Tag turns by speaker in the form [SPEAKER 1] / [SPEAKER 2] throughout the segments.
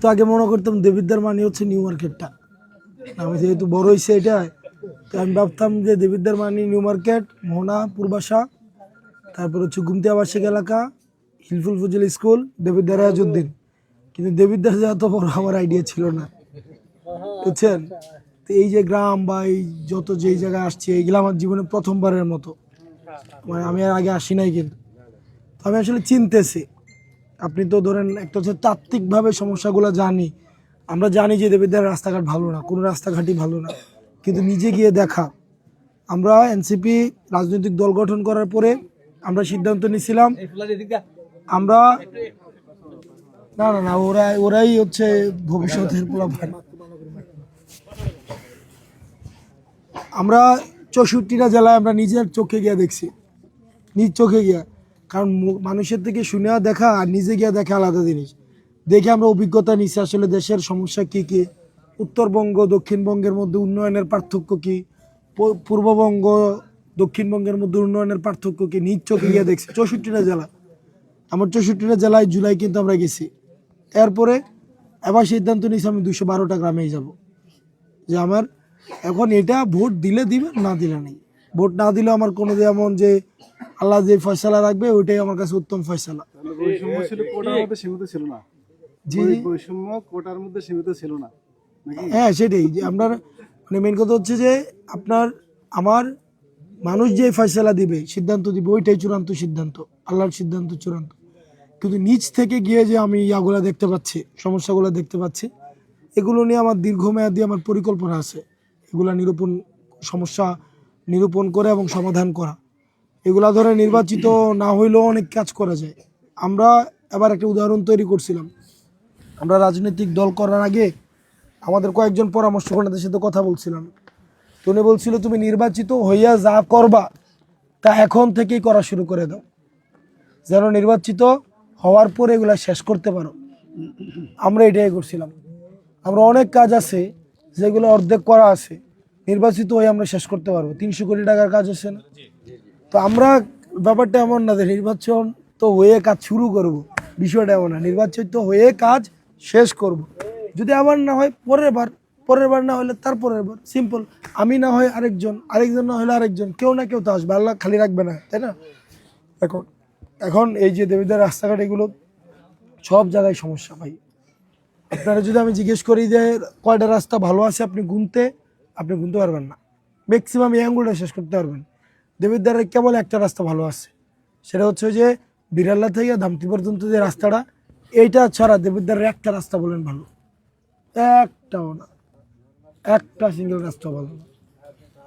[SPEAKER 1] তো আগে মনে করতাম দেবিদ্বার মানে হচ্ছে নিউ মার্কেটটা, আমি যেহেতু বড় হয়েছে এটা, তো আমি ভাবতাম যে দেবিদ্বার মানে নিউ মার্কেট, মোহনা, পূর্বাশা, তারপর হচ্ছে গুমতি আবাসিক এলাকা, হিলফুল ফজল স্কুল, দেবিদ্বার রাজউদ্দিন। কিন্তু দেবিদ্বার যে এত বড় আমার আইডিয়া ছিল না, বুঝছেন। তো এই যে গ্রাম বা এই যত যেই জায়গায় আসছে এইগুলো আমার জীবনে প্রথমবারের মতো, মানে আমি আর আগে আসি নাই, কিন্তু তো আমি আসলে চিনতেছি। আপনি তো ধরেন একটা হচ্ছে তাত্ত্বিকভাবে সমস্যাগুলো জানি, আমরা জানি যে দেবিদ্বার রাস্তাঘাট ভালো না, কোনো রাস্তাঘাটই ভালো না, কিন্তু নিজে গিয়ে দেখা। আমরা এনসিপি রাজনৈতিক দল গঠন করার পরে আমরা সিদ্ধান্ত নিয়েছিলাম, আমরা না না না ওরাই হচ্ছে ভবিষ্যতের পোলাপান। আমরা 64টা জেলায় আমরা নিজের চোখে গিয়ে দেখছি, নিজ চোখে গিয়া। কারণ মানুষের থেকে শুনে দেখা আর নিজে গিয়ে দেখা আলাদা জিনিস। দেখে আমরা অভিজ্ঞতা নিচ্ছি আসলে দেশের সমস্যা কি কি, উত্তরবঙ্গ দক্ষিণবঙ্গের মধ্যে উন্নয়নের পার্থক্য কি, পূর্ববঙ্গ দক্ষিণবঙ্গের মধ্যে উন্নয়নের পার্থক্য কি, নিজ চোখে গিয়ে দেখছি 64টা জেলা। আমার 64টা জেলায় জুলাই কিন্তু আমরা গেছি। এরপরে এবার সিদ্ধান্ত নিয়েছি আমি 212টা গ্রামেই যাব, যে আমার এখন এটা ভোট দিলে দিবে, না দিলে নেই। ভোট না দিলে আমার কোনো যেমন যে আল্লাহ যে ফয়সালা রাখবে ওইটাই আমার কাছে উত্তম ফয়সালা।
[SPEAKER 2] বৈষম্য ছিল কোটার মধ্যে সীমিত ছিল না,
[SPEAKER 1] জি
[SPEAKER 2] বৈষম্য কোটার মধ্যে সীমিত ছিল না নাকি?
[SPEAKER 1] হ্যাঁ, সেটাই যে আপনার মানে মেন কথা হচ্ছে যে আপনার আমার মানুষ যে ফয়সালা দিবে, সিদ্ধান্ত দিবে, ওইটাই চূড়ান্ত সিদ্ধান্ত, আল্লাহর সিদ্ধান্ত চূড়ান্ত। কিন্তু নিচ থেকে গিয়ে যে আমি ইয়াগুলা দেখতে পাচ্ছি, সমস্যাগুলো দেখতে পাচ্ছি, এগুলো নিয়ে আমার দীর্ঘমেয়াদী আমার পরিকল্পনা আছে। এগুলা সমস্যা নিরূপণ করে এবং সমাধান করা। এগুলা ধরে নির্বাচিত না হইলেও অনেক কাজ করা যায়। আমরা এবার একটা উদাহরণ তৈরি করছিলাম। আমরা রাজনৈতিক দল করার আগে আমাদের কয়েকজন পরামর্শকর্তাদের সাথে কথা বলছিলাম। তো উনি বলছিল, তুমি নির্বাচিত হইয়া যা করবা তা এখন থেকেই করা শুরু করে দাও, যেন নির্বাচিত হওয়ার পরে এগুলা শেষ করতে পারো। আমরা এটাই করছিলাম। আমরা অনেক কাজ আছে যেগুলো অর্ধেক করা আছে, নির্বাচিত হয়ে আমরা শেষ করতে পারবো। 300 কোটি টাকার কাজ আছে না? তো আমরা ব্যাপারটা এমন না যে নির্বাচন তো হয়ে কাজ শুরু করব, বিষয়টা এমন না। নির্বাচন তো হয়ে কাজ শেষ করব। যদি আবার না হয় পরের বার না হলে তারপরের বার, সিম্পল। আমি না হয় আরেকজন না হলে আরেকজন, কেউ না কেউ তো আসবে, আল্লাহ খালি রাখবে না, তাই না? এখন এখন এই যে দেবিদ্বার রাস্তাঘাট, এগুলো সব জায়গায় সমস্যা ভাই। আপনারা যদি আমি জিজ্ঞেস করি যে কয়টা রাস্তা ভালো আছে, আপনি গুনতে পারবেন না। ম্যাক্সিমাম এই আঙ্গুলটা শেষ করতে পারবেন। দেবিদ্বারের কেবল একটা রাস্তা ভালো আছে, সেটা হচ্ছে যে বিড়াল্লা থেকে ধামতি পর্যন্ত যে রাস্তাটা, এইটা ছাড়া দেবিদ্বারের একটা রাস্তা বলেন ভালো, একটাও না, একটা সিঙ্গেল রাস্তা ভালো না।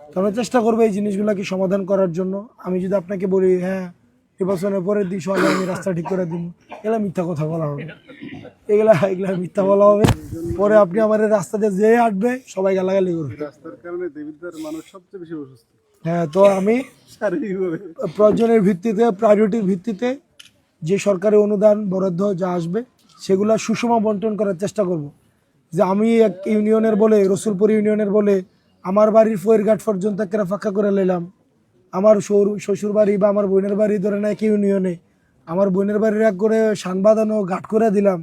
[SPEAKER 1] তো আমরা চেষ্টা করবো এই জিনিসগুলোকে সমাধান করার জন্য। আমি যদি আপনাকে বলি হ্যাঁ নির্বাচনের পরের দিন সকালে আমি রাস্তা ঠিক করে দিব, এগুলা মিথ্যা কথা বলা হবে, এগুলা মিথ্যা বলা হবে। পরে আপনি আমার রাস্তাতে যে হাঁটবে সবাই গালাগালি করবে।
[SPEAKER 2] রাস্তার কারণে দেবিদ্বার মানুষ সবচেয়ে বেশি অসুস্থ।
[SPEAKER 1] হ্যাঁ, তো আমি
[SPEAKER 2] শারীরিকভাবে
[SPEAKER 1] প্রয়োজনের ভিত্তিতে, প্রায়োরিটির ভিত্তিতে যে সরকারি অনুদান বরাদ্দ যা আসবে সেগুলা সুষম বন্টন করার চেষ্টা করব। যে আমি এক ইউনিয়নের বলে, রসুলপুর ইউনিয়নের বলে আমার বাড়ির ফয়েরঘাট পর্যন্ত একটা ফাঁকা করে নিলাম, আমার শ্বশুর বাড়ি বা আমার বোনের বাড়ি ধরে না এক ইউনিয়নে, আমার বোনের বাড়ির এক করে শান বাঁধানো ঘাট করে দিলাম,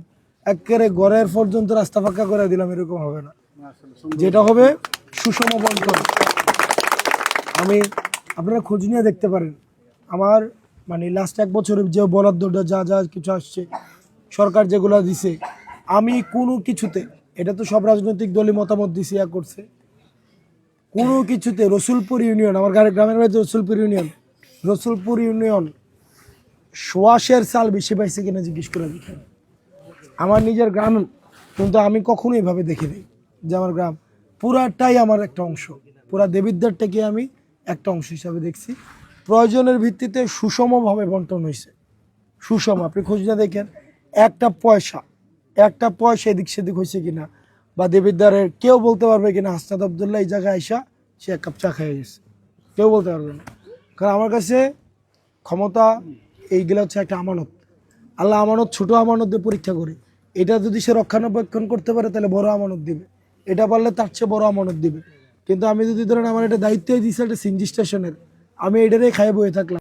[SPEAKER 1] একেবারে ঘরের পর্যন্ত রাস্তা ফাঁকা করে দিলাম, এরকম হবে না। যেটা হবে সুষম বন্টন। আপনারা খোঁজ নিয়ে দেখতে পারেন আমার মানে লাস্ট 1 বছরের যে বরাদ্দটা যা যা কিছু আসছে, সরকার যেগুলো দিছে, আমি কোনো কিছুতে, এটা তো সব রাজনৈতিক দলই মতামত দিছে, করছে, কোনো কিছুতে রসুলপুর ইউনিয়ন, আমার গ্রামের বাড়ি রসুলপুর ইউনিয়ন সোয়াশের চাল বেশি পাইছে কিনা জিজ্ঞেস করে দেখেন। আমার নিজের গ্রাম, কিন্তু আমি কখনো এভাবে দেখিনি যে আমার গ্রাম পুরাটাই আমার একটা অংশ, পুরা দেবিদ্বারটাকে আমি একটা অংশ হিসাবে দেখছি। প্রয়োজনের ভিত্তিতে সুষমভাবে বন্টন হয়েছে, সুষম। আপনি খোঁজ না দেখেন একটা পয়সা এদিক সেদিক হয়েছে কিনা, বা দেবিদ্বারের কেউ বলতে পারবে কিনা হাসনাত আবদুল্লাহ এই জায়গায় আইসা সে 1 কাপ চা খেয়ে গেছে, কেউ বলতে পারবে না। কারণ আমার কাছে ক্ষমতা এইগুলো হচ্ছে একটা আমানত। আল্লাহ আমানত ছোট আমানত দিয়ে পরীক্ষা করে, এটা যদি সে রক্ষণাবেক্ষণ করতে পারে তাহলে বড় আমানত দিবে, এটা পারলে তার চেয়ে বড় আমানত দিবে। কিন্তু আমি যদি ধরেন আমার এটা দায়িত্বই দিয়েছে একটা সিএনজি স্টেশনের, আমি এটারই খাইয়ে বয়ে থাকলাম,